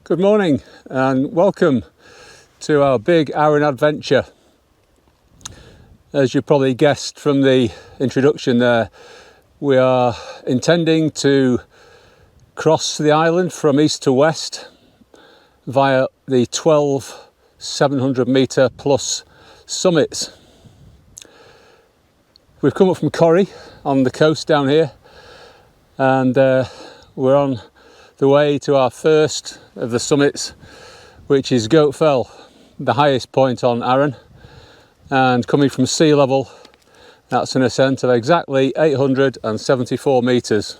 Good morning and welcome to our big Arran adventure. As you probably guessed from the introduction there, we are intending to cross the island from east to west via the 12 700 metre plus summits. We've come up from Corrie on the coast down here, and we're on the way to our first of the summits, which is Goat Fell, the highest point on Arran, and coming from sea level, that's an ascent of exactly 874 metres.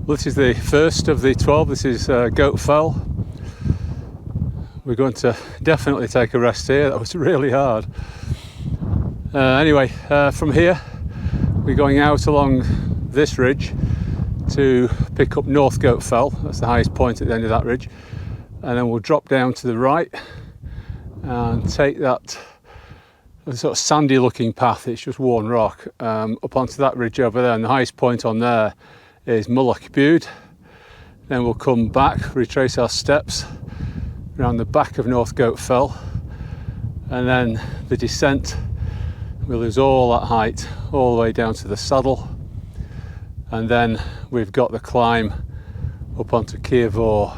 This is the first of the 12. This is Goat Fell. We're going to definitely take a rest here. That was really hard. Anyway, from here we're going out along this ridge to pick up North Goat Fell. That's the highest point at the end of that ridge, and then we'll drop down to the right and take that sort of sandy looking path. It's just worn rock up onto that ridge over there, and the highest point on there is Mulloch Bude. Then we'll come back, retrace our steps around the back of North Goat Fell, and then the descent will lose all that height all the way down to the saddle, and then we've got the climb up onto Scalibor.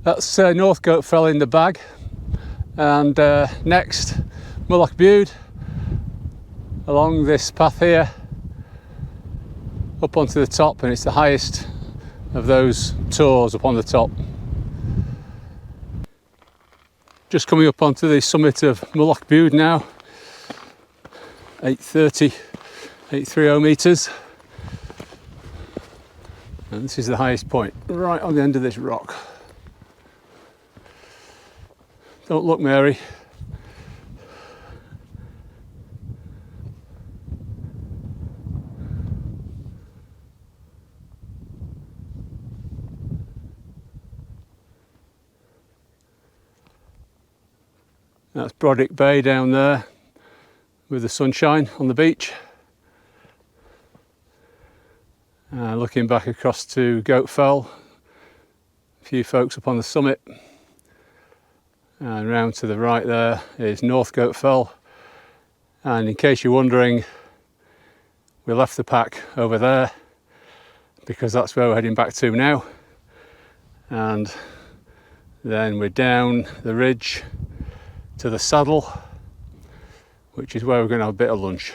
That's North Goat Fell in the bag, and next Mulloch Bude along this path here up onto the top, and it's the highest of those tours up on the top. Just coming up onto the summit of Mulloch Bude now, 830 metres, and this is the highest point right on the end of this rock. Don't look, Mary. That's Broddick Bay down there with the sunshine on the beach. Looking back across to Goat Fell, a few folks up on the summit. And round to the right there is North Goat Fell, and in case you're wondering, we left the pack over there because that's where we're heading back to now, and then we're down the ridge to the saddle, which is where we're going to have a bit of lunch.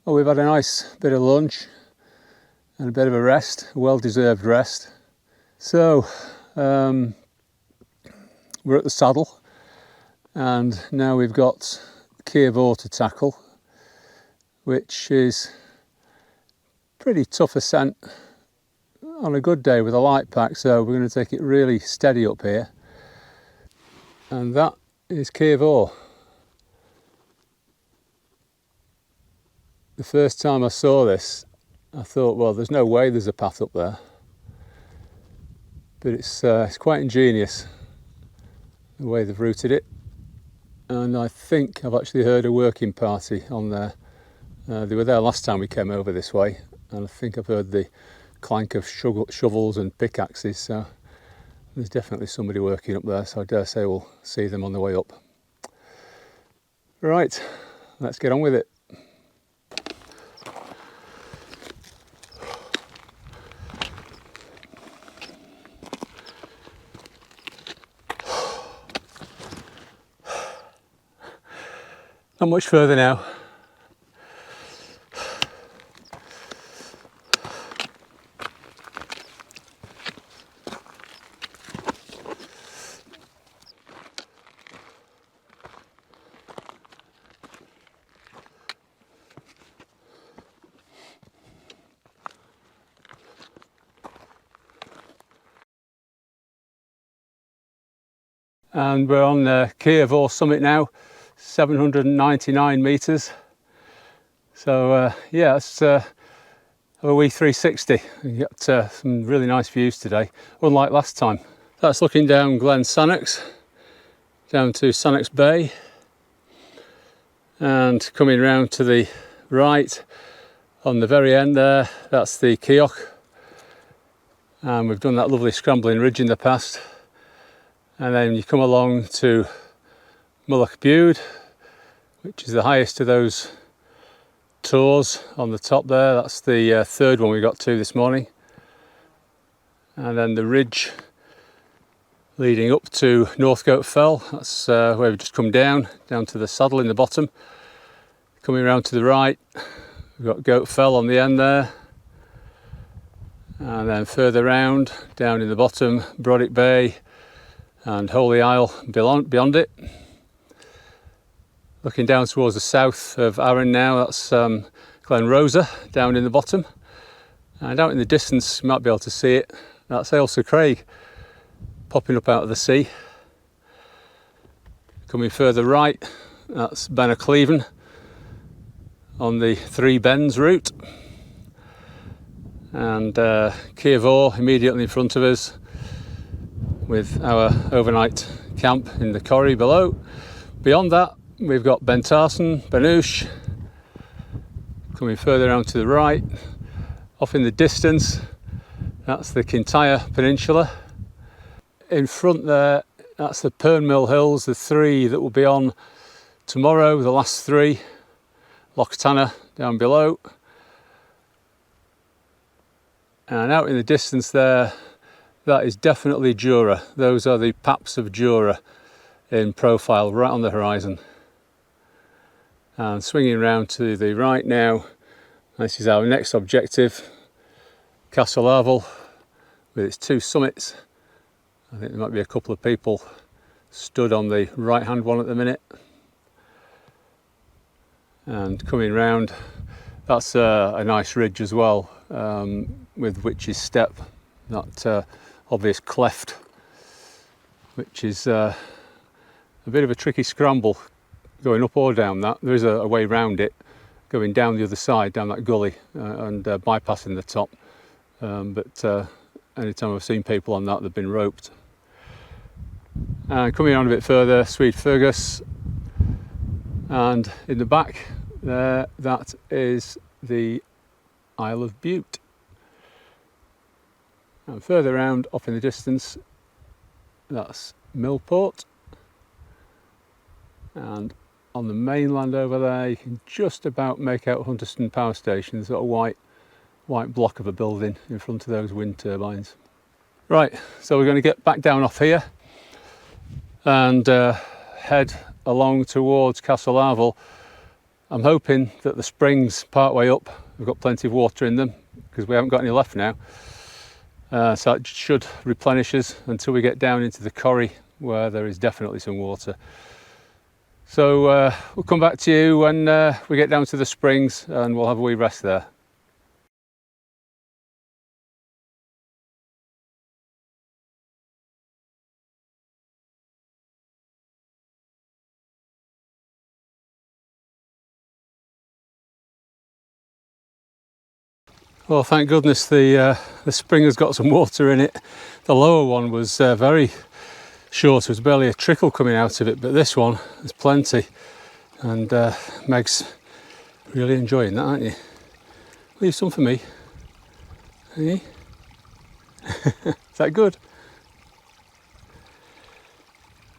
Well, we've had a nice bit of lunch and a bit of a rest, a well-deserved rest. So we're at the saddle, and now we've got Scalibor to tackle, which is pretty tough ascent on a good day with a light pack, so we're going to take it really steady up here, and that is Scalibor. The first time I saw this, I thought, well, there's no way there's a path up there. But it's quite ingenious the way they've routed it, and I think I've actually heard a working party on there. They were there last time we came over this way, and I think I've heard the clank of shovels and pickaxes, so there's definitely somebody working up there, so I dare say we'll see them on the way up. Right, let's get on with it. Not much further now. And we're on Scalibor summit now, 799 metres. So yeah, it's a wee 360. You got some really nice views today, unlike last time. That's looking down Glen Sannox, down to Sannox Bay, and coming round to the right on the very end there, that's the Keogh. And we've done that lovely scrambling ridge in the past. And then you come along to Mullach Bude, which is the highest of those tours on the top there. That's the third one we got to this morning. And then the ridge leading up to Northcote Fell, that's where we've just come down to the saddle in the bottom. Coming around to the right, we've got Goat Fell on the end there. And then further round, down in the bottom, Brodick Bay and Holy Isle beyond it. Looking down towards the south of Arran now, that's Glen Rosa down in the bottom. And out in the distance, you might be able to see it, that's Ailsa Craig popping up out of the sea. Coming further right, that's Benacleven on the Three Bends route. And Scalibor immediately in front of us, with our overnight camp in the corrie below. Beyond that, we've got Bentarson, Benoosh. Coming further around to the right, off in the distance, that's the Kintyre Peninsula. In front there, that's the Pernmill Hills, the three that will be on tomorrow, the last three. Loch Tanna down below. And out in the distance there, that is definitely Jura. Those are the paps of Jura in profile right on the horizon. And swinging round to the right now, this is our next objective, Castle Arvel with its two summits. I think there might be a couple of people stood on the right hand one at the minute. And coming round, that's a nice ridge as well, with Witch's Step, that obvious cleft, which is a bit of a tricky scramble going up or down that. There is a way round it, going down the other side, down that gully, and bypassing the top. But anytime I've seen people on that, they've been roped. And coming on a bit further, Swede Fergus, and in the back there, that is the Isle of Bute. And further round, off in the distance, that's Millport. And on the mainland over there, you can just about make out Hunterston Power Station. There's got a white block of a building in front of those wind turbines. Right, so we're going to get back down off here and head along towards Castle Arvel. I'm hoping that the springs part way up, we've got plenty of water in them because we haven't got any left now. So it should replenish us until we get down into the corrie where there is definitely some water. So we'll come back to you when we get down to the springs and we'll have a wee rest there. Well, thank goodness the spring has got some water in it. The lower one was very short, there's barely a trickle coming out of it, but this one, there's plenty. And Meg's really enjoying that, aren't you? Leave some for me. Hey? Is that good?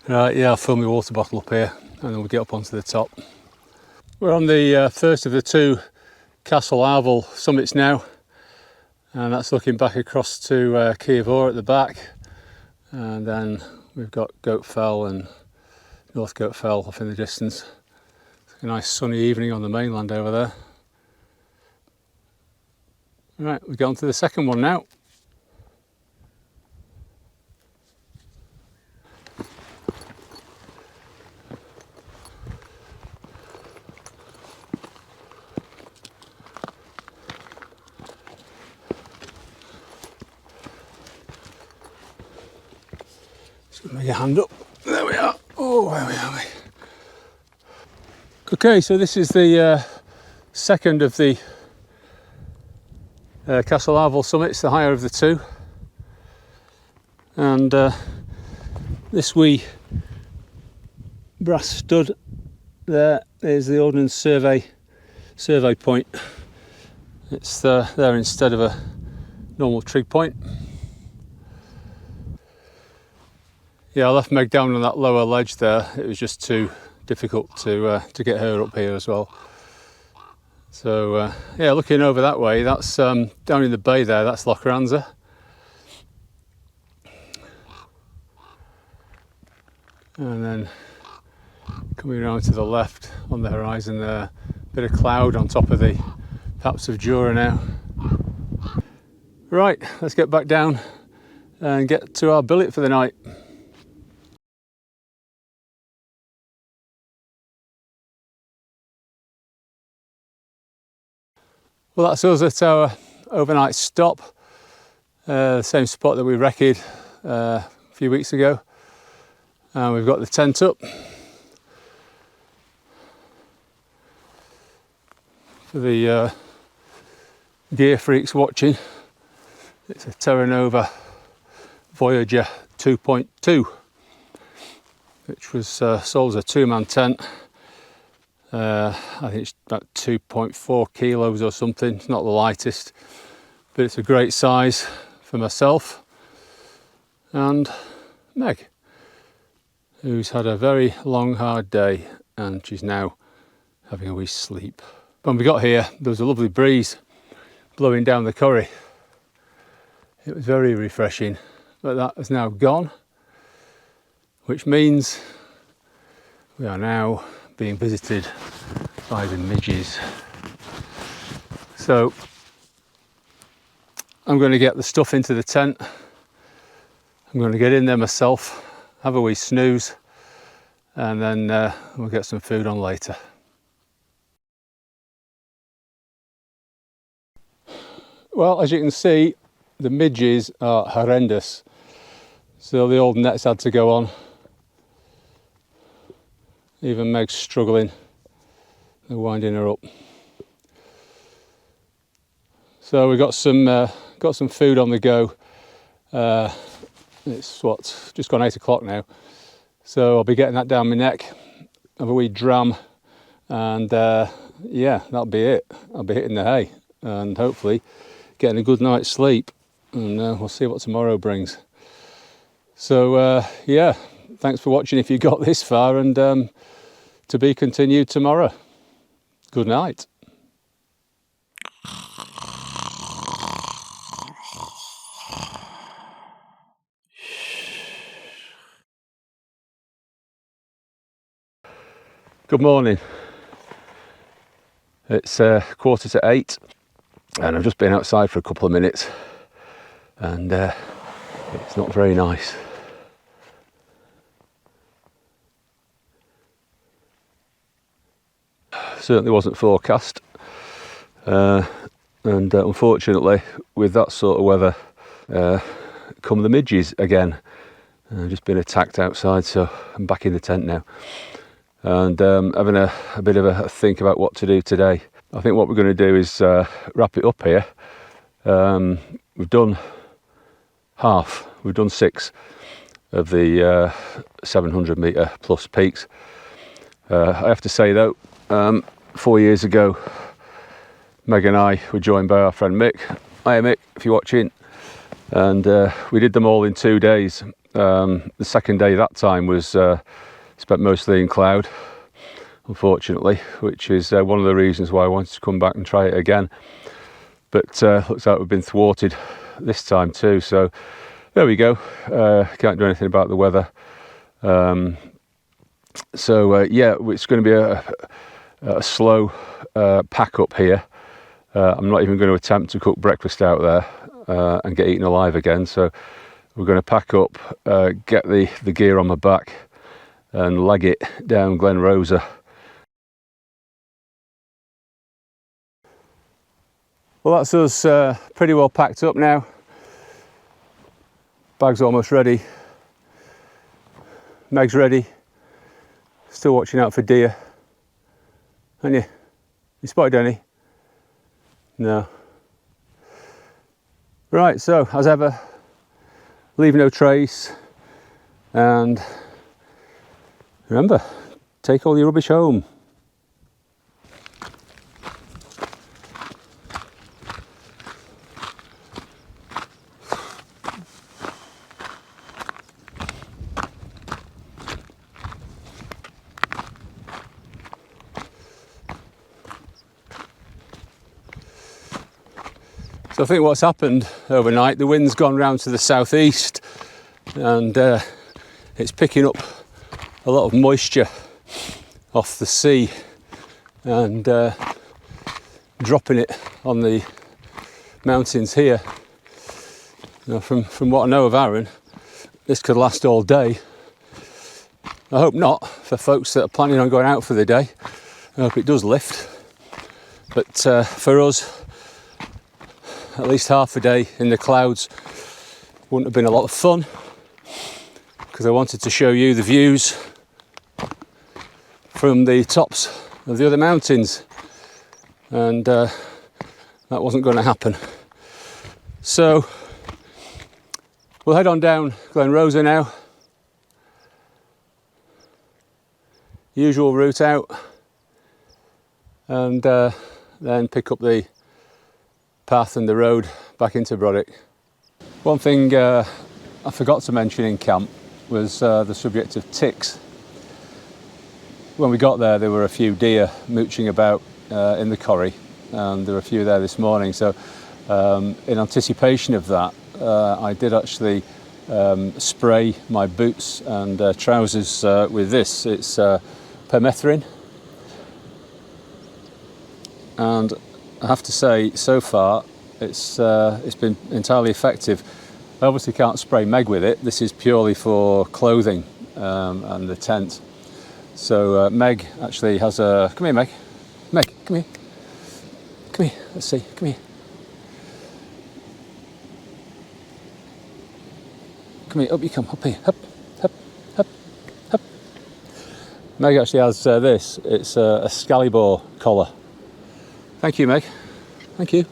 Right, yeah, I'll fill my water bottle up here and then we'll get up onto the top. We're on the first of the two Scalibor summits now, and that's looking back across to Scalibor at the back, and then we've got Goat Fell and North Goat Fell off in the distance. It's a nice sunny evening on the mainland over there. Right, we get on to the second one now. Make your hand up. There we are. Oh, where are we? Okay, so this is the second of the Scalibor summits, the higher of the two. And this wee brass stud there is the Ordnance Survey point. It's there instead of a normal trig point. Yeah, I left Meg down on that lower ledge there. It was just too difficult to get her up here as well. So yeah, looking over that way, that's down in the bay there, that's Loch Ranza. And then coming around to the left on the horizon there, a bit of cloud on top of the Paps of Jura now. Right, let's get back down and get to our billet for the night. Well, that's us at our overnight stop, the same spot that we wrecked a few weeks ago. And we've got the tent up for the gear freaks watching. It's a Terra Nova Voyager 2.2, which was sold as a two-man tent. I think it's about 2.4 kilos or something. It's not the lightest, but it's a great size for myself and Meg, who's had a very long, hard day, and she's now having a wee sleep. When we got here, there was a lovely breeze blowing down the corrie. It was very refreshing, but that has now gone, which means we are now being visited by the midges. So I'm going to get the stuff into the tent. I'm going to get in there myself, have a wee snooze, and then we'll get some food on later. Well, as you can see, the midges are horrendous. So the old nets had to go on. Even Meg's struggling. They're winding her up. So we've got some food on the go. It's just gone 8 o'clock now. So I'll be getting that down my neck, have a wee dram, and yeah, that'll be it. I'll be hitting the hay and hopefully getting a good night's sleep, and we'll see what tomorrow brings. So yeah, thanks for watching if you got this far, and to be continued tomorrow. Good night. Good morning. It's 7:45 and I've just been outside for a couple of minutes, and it's not very nice. Certainly wasn't forecast, and unfortunately with that sort of weather come the midges again. I've just been attacked outside, so I'm back in the tent now, and having a bit of a think about what to do today. I think what we're going to do is wrap it up here. We've done half, we've done 6, of the 700 metre plus peaks. I have to say though, 4 years ago, Meg and I were joined by our friend Mick. Hiya Mick, if you're watching. And we did them all in 2 days. The second day that time was spent mostly in cloud, unfortunately, which is one of the reasons why I wanted to come back and try it again. But looks like we've been thwarted this time too. So there we go. Can't do anything about the weather. Yeah, it's going to be a slow pack up here. I'm not even going to attempt to cook breakfast out there and get eaten alive again. So we're going to pack up, get the gear on my back and leg it down Glen Rosa. Well, that's us pretty well packed up now. Bag's almost ready. Meg's ready. Still watching out for deer. Aren't you? You spotted any? No. Right, so as ever, leave no trace, and remember, take all your rubbish home. So I think what's happened overnight, the wind's gone round to the southeast, and it's picking up a lot of moisture off the sea and dropping it on the mountains here. Now, from what I know of Arran, this could last all day. I hope not, for folks that are planning on going out for the day. I hope it does lift. But for us, at least half a day in the clouds wouldn't have been a lot of fun, because I wanted to show you the views from the tops of the other mountains, and that wasn't going to happen. So we'll head on down Glen Rosa now. Usual route out, and then pick up the path and the road back into Brodick. One thing I forgot to mention in camp was the subject of ticks. When we got there were a few deer mooching about in the corrie, and there were a few there this morning. So in anticipation of that, I did actually spray my boots and trousers with this. It's permethrin, and I have to say, so far, it's been entirely effective. I obviously can't spray Meg with it. This is purely for clothing and the tent. So Meg actually has a... Come here, Meg. Meg, come here. Come here, let's see, come here. Come here, up you come, up here, up, up, up, up. Meg actually has this. It's a Scalibor collar. Thank you, Meg. Thank you.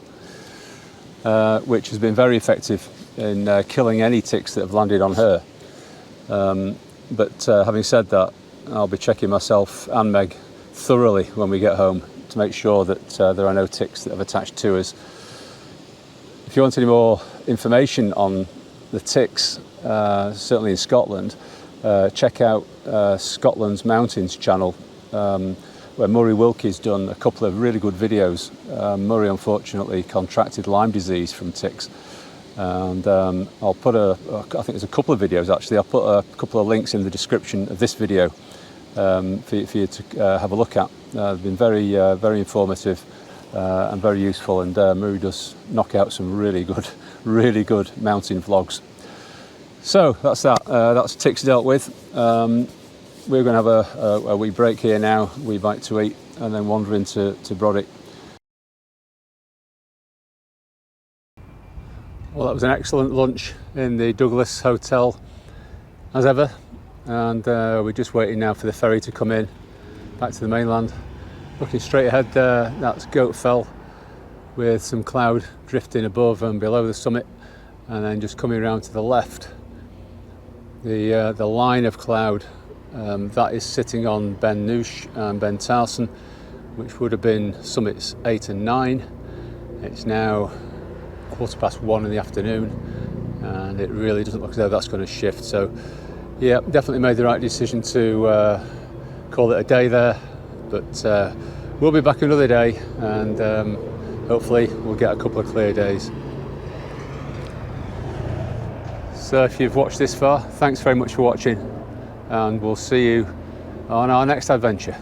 Which has been very effective in killing any ticks that have landed on her. But having said that, I'll be checking myself and Meg thoroughly when we get home to make sure that there are no ticks that have attached to us. If you want any more information on the ticks, certainly in Scotland, check out Scotland's Mountains channel, where Murray Wilkie's done a couple of really good videos. Murray unfortunately contracted Lyme disease from ticks, and I'll put I think there's a couple of videos actually. I'll put a couple of links in the description of this video for you to have a look at. They've been very informative and very useful, and Murray does knock out some really good mountain vlogs. So that's that. That's ticks dealt with. We're going to have a wee break here now, a wee bite to eat, and then wander into Brodick. Well, that was an excellent lunch in the Douglas Hotel, as ever, and we're just waiting now for the ferry to come in, back to the mainland. Looking straight ahead there, that's Goat Fell, with some cloud drifting above and below the summit, and then just coming around to the left, the line of cloud that is sitting on Ben Noosh and Ben Towson, which would have been summits 8 and 9. It's now 1:15 in the afternoon, and it really doesn't look as though that's going to shift. So yeah, definitely made the right decision to call it a day there, but we'll be back another day, and hopefully we'll get a couple of clear days. So if you've watched this far, thanks very much for watching, and we'll see you on our next adventure.